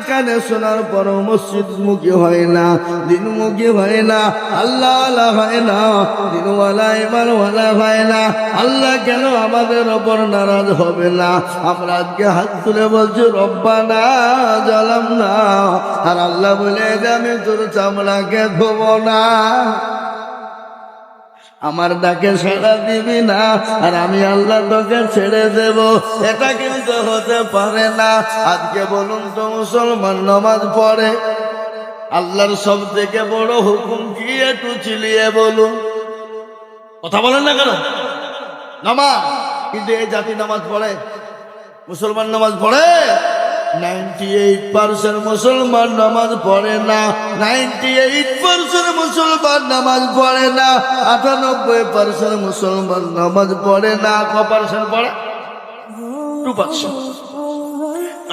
কানে শোনার পরও মসজিদ মুখী হয় না, দিনমুখী হয় না, আল্লাহ হয় না, দিনওয়ালা ইমানওয়ালা হয় না। আল্লাহ কেন আমাদের ওপর নারাজ হবে না? আমরা আজকে হাত তুলে বলছি রব্বানা জালামনা, আর আল্লাহ বলে যে আমি তোর চামড়াকে ধোবো না, আমার ডাকে সাড়া দিবি না, আর আমি আল্লাহ তোকে ছেড়ে দেব। এটা কিন্তু হতে পারে না। আজকে বলুন তো মুসলমান নামাজ পড়ে, আল্লাহর সব থেকে বড় হুকুম কি? একটু চিলিয়ে বলুন, কথা বলেন না কেন? নামাজ। কিন্তু এই জাতি নামাজ পড়ে? মুসলমান নামাজ পড়ে? 98% মুসলমান নামাজ পড়ে না। 98% মুসলমান নামাজ পড়ে না। 98% মুসলমান নামাজ পড়ে না। কত% পড়ে? 2%।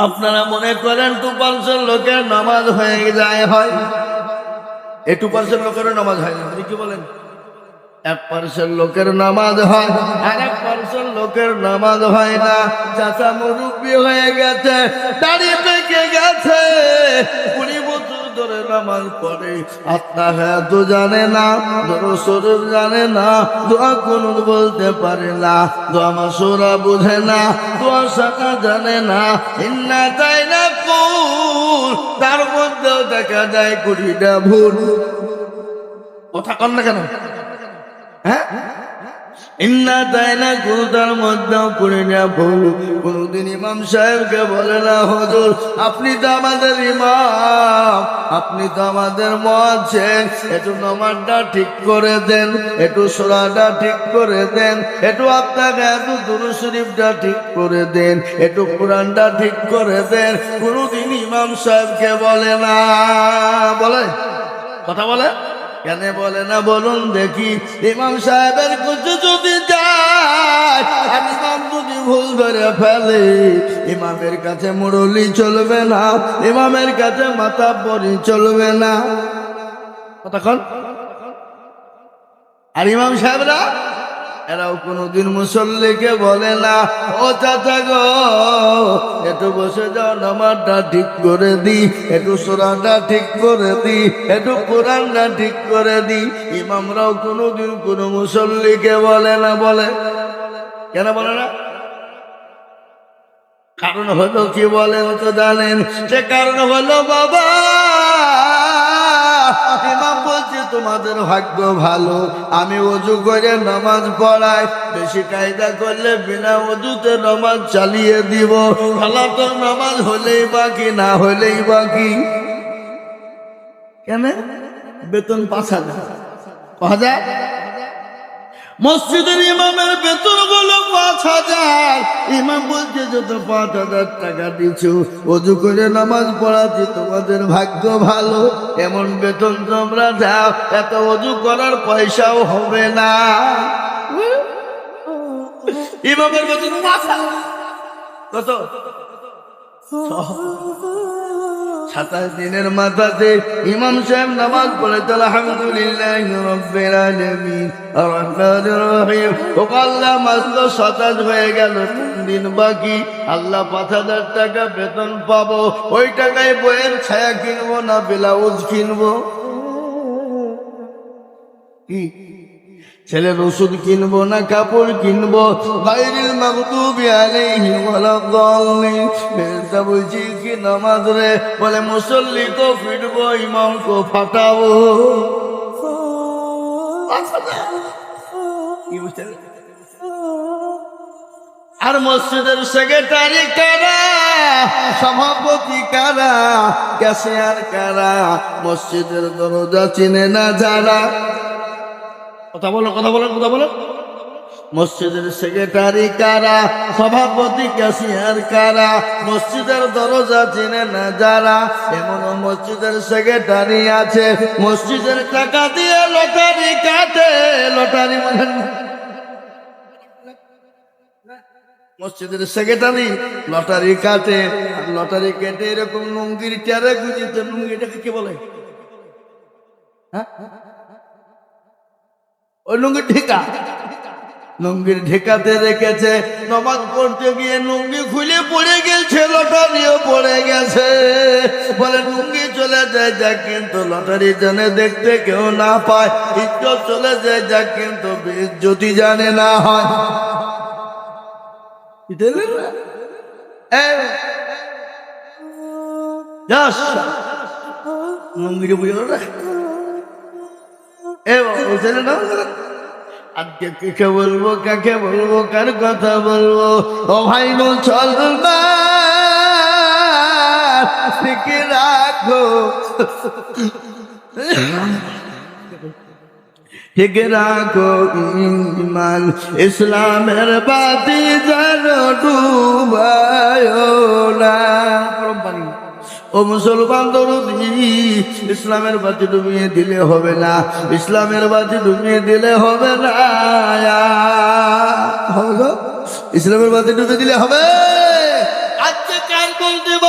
আপনারা মনে করেন 2% লোকের নামাজ হয়ে যায়, হয়? এই 2% লোকের নামাজ হয় না। আপনি কি বলেন? 1% লোকের নামাজ হয়, আর 1% লোকের নামাজ হয় না। চাচা মুরব্বী হয়ে গেছে, দাড়ি পেকে গেছে, 20 বছর ধরে নামাজ পড়ে, আত্মাহাত জানে না, দরুদ শরীফ জানে না, দোয়া কুনুত বলতে পারে না, দোয়া মাসুরা বুঝে না, দোয়া শাখা জানে না, ইন্না তাইনা কুল, তার মধ্যেও দেখা যায় 20টা ভুল। কথা কন না কেন? হ্যাঁ, ইন্না তাইনা কুলতার মধ্যেও 20টা ভুল। কোনদিন ইমাম সাহেবকে বলে না, হুজুর আপনি তো আমাদের ইমাম, আপনি তো আমাদের মুয়াজ্জিন, একটু নামাজটা ঠিক করে দেন, একটু সূরাটা ঠিক করে দেন, একটু আপনাকে একটু দুরূদ শরীফটা ঠিক করে দেন, একটু কোরআনটা ঠিক করে দেন। কোনদিন ইমাম সাহেবকে বলে না। বলে? কথা বলে? কেন বলে না বলুন দেখি? ইমাম সাহেবের কাছে যদি যায়, আর ইমাম যদি ভুল ধরে ফেলে, ইমামের কাছে মুরলি চলবে না, ইমামের কাছে মাতাব্বরি চলবে না। কতক্ষণ? আর ইমাম সাহেবরা এরাও কোনদিন মুসল্লিকে বলে না, ও চাচা গো একটু বসে যাও, নামাজটা ঠিক করে দি, একটু সূরাটা ঠিক করে দি, একটু কোরআনটা ঠিক করে দি। ইমামরাও কোনদিন কোন মুসল্লিকে বলে না। বলে? কেন বলে না? কারণ হলো কি বলেন তো? জানেন সে কারণ হলো, বাবা ইমাম বলছে তোমাদের ভাগ্য ভালো, আমি ওযু করে নামাজ পড়াই, বেশি কায়দা করলে বিনা ওযুতে নামাজ চালিয়ে দিব। ভালো তো নামাজ হলেই বাকি, না হলেই বাকি। কেন? বেতন 5,000 5,000। মসজিদের ইমামের বেতন হলো 5,000। ইমাম বলছে যত 5,000 টাকা দিছো, ওযু করে নামাজ পড়াচ্ছি, তোমাদের ভাগ্য ভালো, এমন বেতন তোমরা দাও, এত ওযু করার পয়সাও হবে না। ইমামের বেতন 5,000। কত? 27 দিনের মাথাতে ইমাম সাহেব নামাজ পড়েছে আলহামদুলিল্লাহি রাব্বিল আলামিন আর রহমানির রহিম। ও আল্লাহ, মাস তো 27 হয়ে গেল, 3 দিন বাকি। আল্লাহ 5,000 টাকা বেতন পাবো, ওই টাকায় বইয়ের ছায়া কিনবো না ব্লাউজ কিনবো? কি ছেলের ওষুধ কিনবো না কাপড় কিনবো? গায়রিল মাগদুবি আলাইহিম ওয়ালাদ-দাল্লিন। বেরেলতা বলছি কি নামাজ রে? বলে মুসল্লি কো ফিরবো, ইমাম কো ফাটাবো। কি বুঝছেন? আর মসজিদের সেক্রেটারি কারা, সভাপতি কারা, ক্যাশিয়ার কারা, মসজিদের দরজা চিনে না যারা। কথা বলো, কথা বলো, কথা বলো। মসজিদের সেক্রেটারি কারা, সভাপতি ক্যাশিয়ার কারা, মসজিদের দরজা চিনে না যারা। এমন মসজিদের সেক্রেটারি আছে, মসজিদের টাকা দিয়ে লটারি কাটে। লটারি মানে মসজিদের সেক্রেটারি লটারি কাটে, আর লটারি কেটে এরকম লুঙ্গির চেয়ারে গুজিতে। লুঙ্গিটাকে কি বলে? হ্যাঁ, ওই লুঙ্গির ঢেকা, লুঙ্গির ঢেকাতে রেখেছে। নামাজ পড়তে গিয়ে লুঙ্গি খুলে পড়ে গেছে, লটারিও পড়ে গেছে। বলে লুঙ্গি চলে যায় যাক কিন্তু লটারি জানে দেখতে কেউ না পায়, ইজ্জত চলে যায় যাক কিন্তু বেইজ্জতি জানে না হয়। লুঙ্গিটা বুঝে না আজকে কাকে বলবো কাকে বলবো কার কথা বলবো, ও ভাই মুসলমান শিখে রাখো, শিখে রাখো ঈমান, ইসলামের বাতি যেন ডুবায় না। ও মুসলমান দরদি, ইসলামের বাতি ডুবিয়ে দিলে হবে না, ইসলামের বাতি ডুবিয়ে দিলে হবে না, হবে ইসলামের বাতি ডুবিয়ে দিলে হবে। আজকে কার দোষ দিব,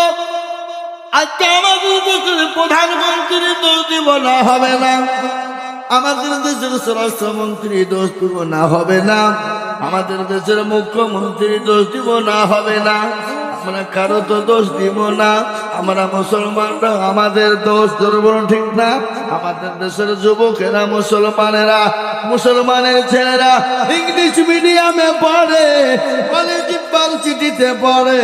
আজকে আমাদের দেশের প্রধানমন্ত্রী দোষ দিব না, হবে না। আমাদের দেশের স্বরাষ্ট্রমন্ত্রী দোষ দিব না, হবে না। আমাদের দেশের মুখ্যমন্ত্রী দোষ দিব না, হবে না। আমরা কারো তো দোষ দিব না, আমরা মুসলমানরা আমাদের দোষ ধরবো, ঠিক না? আমাদের দেশের যুবকেরা মুসলমানেরা, মুসলমানের ছেলেরা ইংলিশ মিডিয়ামে পড়ে, কলেজ ইউনিভার্সিটিতে পড়ে,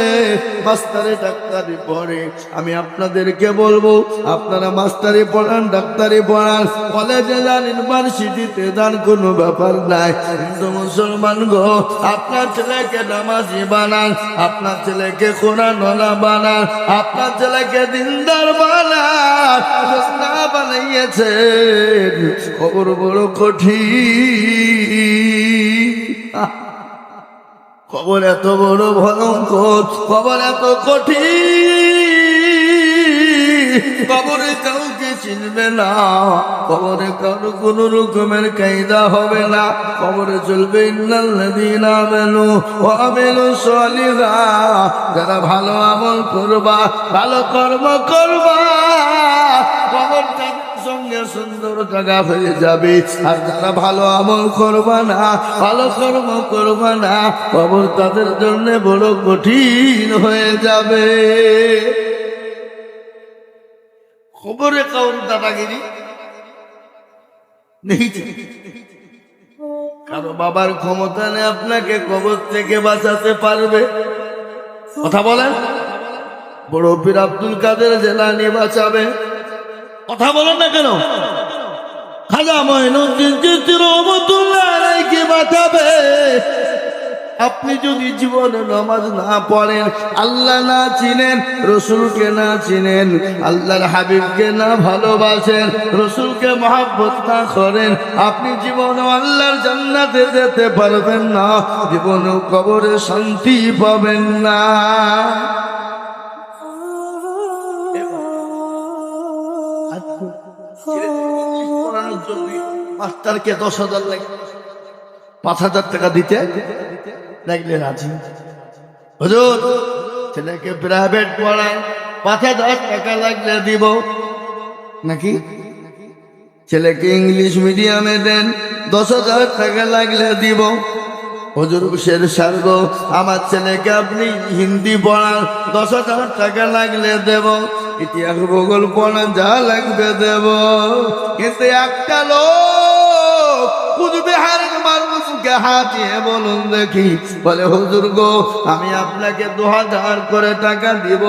মাস্টারি ডাক্তারি পড়ে। আমি আপনাদেরকে বলবো, আপনারা মাস্টারি পড়ান, ডাক্তারি পড়ান, কলেজে যান, ইউনিভার্সিটিতে যান, কোনো ব্যাপার নাই। কিন্তু মুসলমান গো, আপনার ছেলেকে নামাজি বানান, আপনার ছেলেকে কোরআনওয়ালা বানান, আপনার ছেলেকে দিনদার বানান, না বানাইয়েছেন খবর বড় কঠিন। খবর এত বড় ভয়ঙ্কর, খবর এত কঠিন, খবরে কাউকে চিনবে না, খবরে কারো কোন রকমের কায়দা হবে না, খবরে চলবে ইন্নাল্লাযীনা আমানু ওয়া আমিলুস সালিহাত, যারা ভালো আমল করবা, ভালো কর্ম করবা, খবরটা সঙ্গে সুন্দর জায়গা হয়ে যাবে। আর যারা ভালো আমল করবা না, ভালো কর্ম করবা না, খবর তাদের জন্য বড় কঠিন হয়ে যাবে। খবরে কাউর দাদাগিরি নেই, কারো বাবার ক্ষমতা নেই আপনাকে কবর থেকে বাঁচাতে পারবে। কথা বলেন, বড় পীর আব্দুল কাদের জিলানী বাঁচাবে? কথা বলেন না কেন? খাজা মঈনুদ্দিন চিশতি রহমাতুল্লাহ আলাইহি বাঁচাবে? আপনি যদি জীবনে নামাজ না পড়েন, আল্লাহ না চিনেন, রসুলকে না চিনেন, আল্লাহর হাবিবকে না ভালোবাসেন, রসুলকে মহব্বত না করেন, আপনি জীবনে আল্লাহর জান্নাতে যেতে পারবেন না, জীবনে কবরে শান্তি পাবেন না। মাস্টারকে 10,000 লাগে, 5,000 টাকা দিতে লাগলে রাজি। হুজুর ছেলেকে প্রাইভেট পড়ায়, 5,000 টাকা লাগলে দিব নাকি? ছেলেকে ইংলিশ মিডিয়ামে দেন, 10,000 টাকা লাগলে দিব। হুজুর শের সার্গ, আমার ছেলেকে আপনি হিন্দি পড়ান, 10,000 টাকা লাগলে দেব। ইতিহাস ভূগোল পড়ান, যা লাগবে দেব। কিন্তু একটা লোক কুচবিহারের মানুষকে হাতিয়ে বলুন দেখি, বলে হুজুর গো, আমি আপনাকে 2,000 করে টাকা দিব,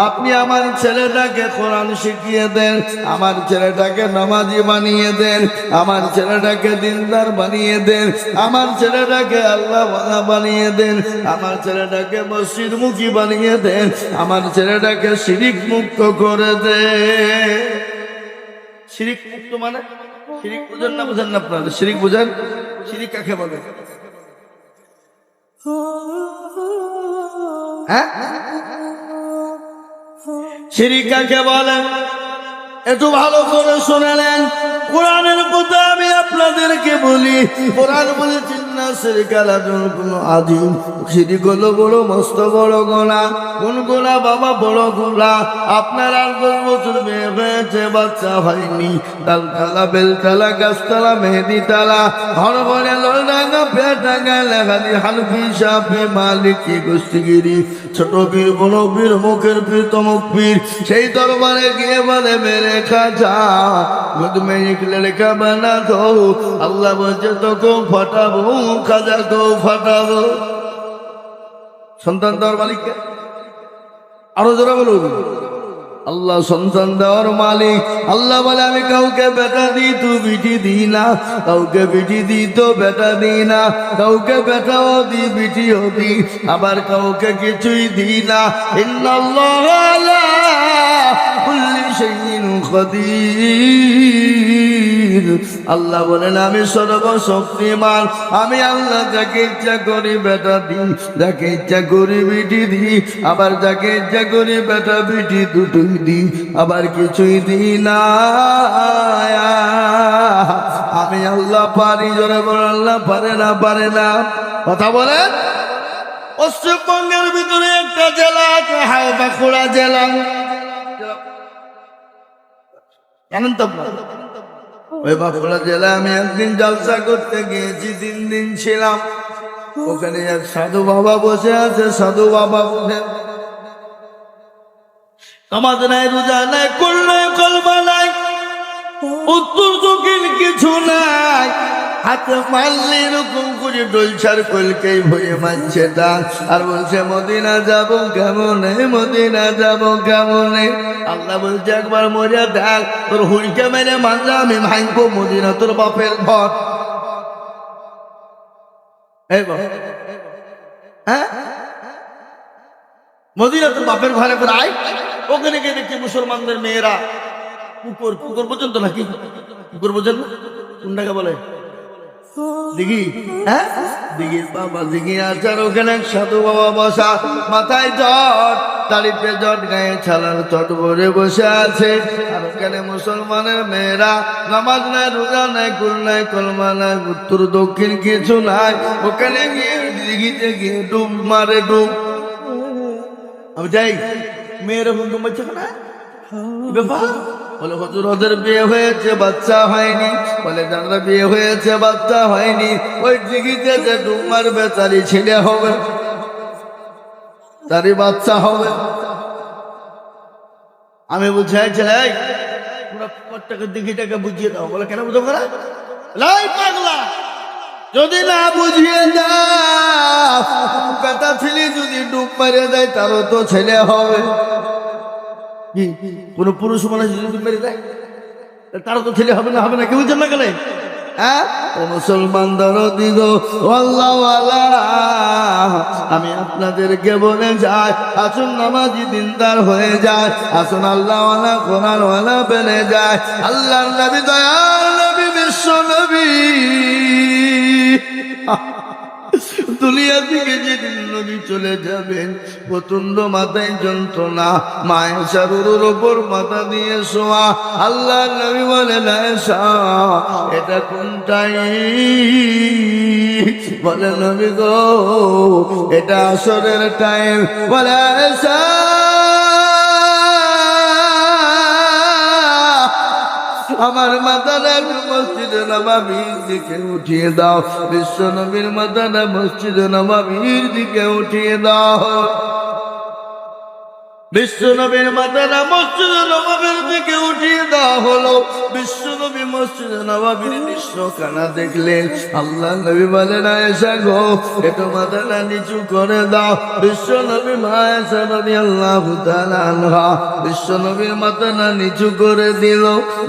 আপনি আমার ছেলেটাকে কোরআন শিখিয়ে দেন, আমার ছেলেটাকে নামাজি বানিয়ে দেন, আমার ছেলেটাকে দিনদার বানিয়ে দেন, আমার ছেলেটাকে আল্লাহ ওয়ালা বানিয়ে দেন, আমার ছেলেটাকে মসজিদ মুখী বানিয়ে দেন, আমার ছেলেটাকে শিরিক মুক্ত করে দেন। শিরিক মুক্ত মানে শিরিক বুঝেন না? বুঝেন না আপনারা? শিরিক বুঝেন? শিরিক কাকে বলে? হ্যাঁ, শিরিক কাকে বলেন একটু ভালো করে শুনে নেন। কোরআনের কথা আমি আপনাদেরকে বলি। কোরআন বলেছে না শিরকালাতুল কোনো আদিম, শিরিক হলো বড় মস্ত বড় গুনাহ। কোন গুনাহ বাবা? বড় গুনাহ। আপনার 10 বছর মেয়ে হয়েছে, বাচ্চা হয়নি, ডালতলা বেলতলা গাছতলা মেহেদি তালা ঘর ঘরে লড়াঙ্গা পেটাঙ্গা লেখালি হানফি সাফি মালিকি গোষ্ঠীগিরি ছোট পীর বড় পীর মুখের পীর তমক পীর সেই দরবারে গিয়ে বলে মেরে খাজা মুদ মে এক লড়কা বানা দো। আল্লাহ বলছে তোকেও ফাটাবো, খাজাকেও ফাটাবো। সন্তান দেওয়ার মালিককে আরো জোরে বলুন। আল্লাহ সন্তান দেওয়ার মালিক। আল্লাহ বলে আমি কাউকে বেটা দিই তো বিটি দিই না, কাউকে বিটি দিই তো বেটা দিই না, কাউকে বেটাও দিই বিটিও দিই, আবার কাউকে কিছুই দিই না। ইন্নাল্লাহ আলা কুল্লি শাইইন কাদির। আল্লাহ বলেন আমি সর্বশক্তিমান। আমি আল্লাহ যাকে ইচ্ছা করি বেটা দিই, যাকে ইচ্ছা করি বিটি দিই, আবার যাকে ইচ্ছা করি বেটা বিটি দুটোই দিই, আবার কিছুই দিই না। আমি আল্লাহ পারি। জোরে বলেন আল্লাহ পারে না? পারে না? কথা বলেন। পশ্চিমবঙ্গের ভিতরে একটা জেলা আছে, বাঁকুড়া জেলা, জানেন তো? ওই বাঁকুড়া জেলায় আমি একদিন জলসা করতে গিয়েছি, 3 দিন ছিলাম। ওখানে এক সাধু বাবা বসে আছে। সাধু বাবা বসে নামাজ নাই, রোজা নাই, কুল নাই, কলমা নাই, উত্তর দক্ষিণ কিছু নাই। হাতে মারলে এরকম করে ডলছার কলকেই ভয়ে মারছে ডাক, আর বলছে মদিনা যাব কেমনে, মদিনা যাব কেমনে। আল্লাহ বলছে একবার মরিয়া দেখ, তোর হুড়কে মেরে মানলে আমি ভাঙবো মদিনা তোর বাপের ঘর। হ্যাঁ, মদিনা তোর বাপের ঘরে করে আয়। ওখানে গিয়ে দেখছি মুসলমানদের মেয়েরা পুকুর, পুকুর পর্যন্ত নাকি পুকুর বোঝেন না কোনটাকে বলে? দিঘি। হ্যাঁ, দিঘির বাবা দিঘি আছে। আর ওখানে এক সাধু বাবা বসা, মাথায় জট, দাড়িতে জট, গায়ে ছালার চট ভরে বসে আছে। আর ওখানে মুসলমানের মেয়েরা নামাজ নাই, রোজা নাই, কুল নাই, কলমা নাই, উত্তর দক্ষিণ কিছু নাই। ওখানে গিয়ে দিঘিতে গিয়ে ডুব মারে, ডুব। আমি যাই, মেয়েরা বন্ধু মারছে না ব্যাপার। বলে হুজুর ওদের বিয়ে হয়েছে, বাচ্চা হয়নি। বলে যারা বিয়ে হয়েছে, বাচ্চা হয়নি, ওই দিঘিতে যে ডুব মারবে তারই ছেলে হবে, তারই বাচ্চা হবে। আমি বুঝাইছিলাম পুরো পুকুরটাকে দিঘিটাকে বুঝিয়ে দাও। বলে কেন বুঝো না? লাই পাগলা, যদি না বুঝিয়ে যাও, বেটা ছেলে যদি ডুব মারে দেয় তারও তো ছেলে হবে। কোন পুরুষ মানুষ যদি ডুব মেরে দেয় তারও তো ছেলে হবে না, হবে না? কি বুঝছেন না গেলে? হ্যাঁ, মুসলমান দরদি গো, আমি আপনাদেরকে বলে যাই, আসুন নামাজি দিনদার হয়ে যায়, আসুন আল্লাহওয়ালা কোরআনওয়ালা বেড়ে যায়। আল্লাহর নবী, দয়াল নবী, বিশ্ব নবী দুনিয়া থেকে যেদিন নবী চলে যাবেন, প্রচন্ড মাথায় যন্ত্রণা, মায়ের শারুর ওপর মাথা দিয়ে শোয়া। আল্লাহ নবী বলেন আয়েশা এটা কোনটাই? বলে নবী গো এটা আসরের টাইম। বলে আয়েশা আমার মাথাটা মসজিদে নববীর দিকে উঠিয়ে দাও, বিশ্ব নবীর মাথাটা মসজিদে নববীর দিকে উঠিয়ে দাও। বিশ্ব নবীর মাথাটা মসজিদে নববীর দিকে উঠিয়ে দেওয়া হলো। বিশ্ব নবী মসজিদে নববীর দৃশ্যখানা দেখলেন। আল্লাহ নবী বলেন আয়েশা গো একটু মাথাটা নিচু করে দাও। বিশ্ব নবী মা আয়েশা রাদিয়াল্লাহু তাআলা আনহা বিশ্ব নবীর মাথাটা নিচু করে দিল।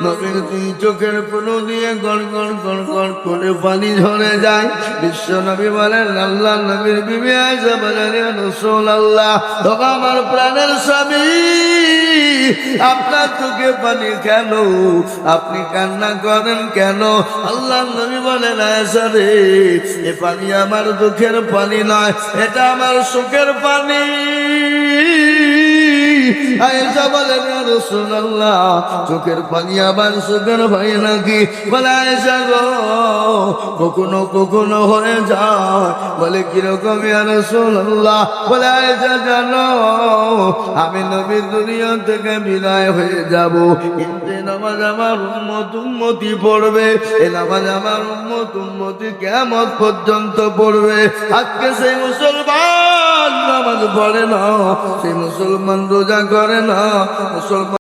নবীর 2 চোখের কোণে দিয়ে গড় গড় গড় গড় করে পানি ঝরে যায়। বিশ্ব নবী বলেন, আল্লাহ নবীর বিবি আয়েশা বলেন ইয়া রাসূলুল্লাহ, তখন আমার প্রাণের স্বামী আপনার চোখে পানি কেন? আপনি কান্না করেন কেন? আল্লাহ নবী বলেন আয়েশা রে, এ পানি আমার দুঃখের পানি নয়, এটা আমার সুখের পানি। আয়েশা বলেন ইয়া রাসূলুল্লাহ চোখের পানি আবার চোখের ভাই নাকি? বলে আয়েশা গো কখনো কখনো হয়ে যায়। বলে কিরকম ইয়া রাসূলুল্লাহ? বলে আয়েশা জানো আমি নবীর দুনিয়া থেকে বিদায় হয়ে যাব, কিন্তু এই নামাজ আমার উম্মতি পড়বে, এই নামাজ আমার উম্মতি কিয়ামত পর্যন্ত পড়বে। আজকে সেই মুসলমান নামাজ পড়ে না, সেই মুসলমান রোজা করে না, মুসলমান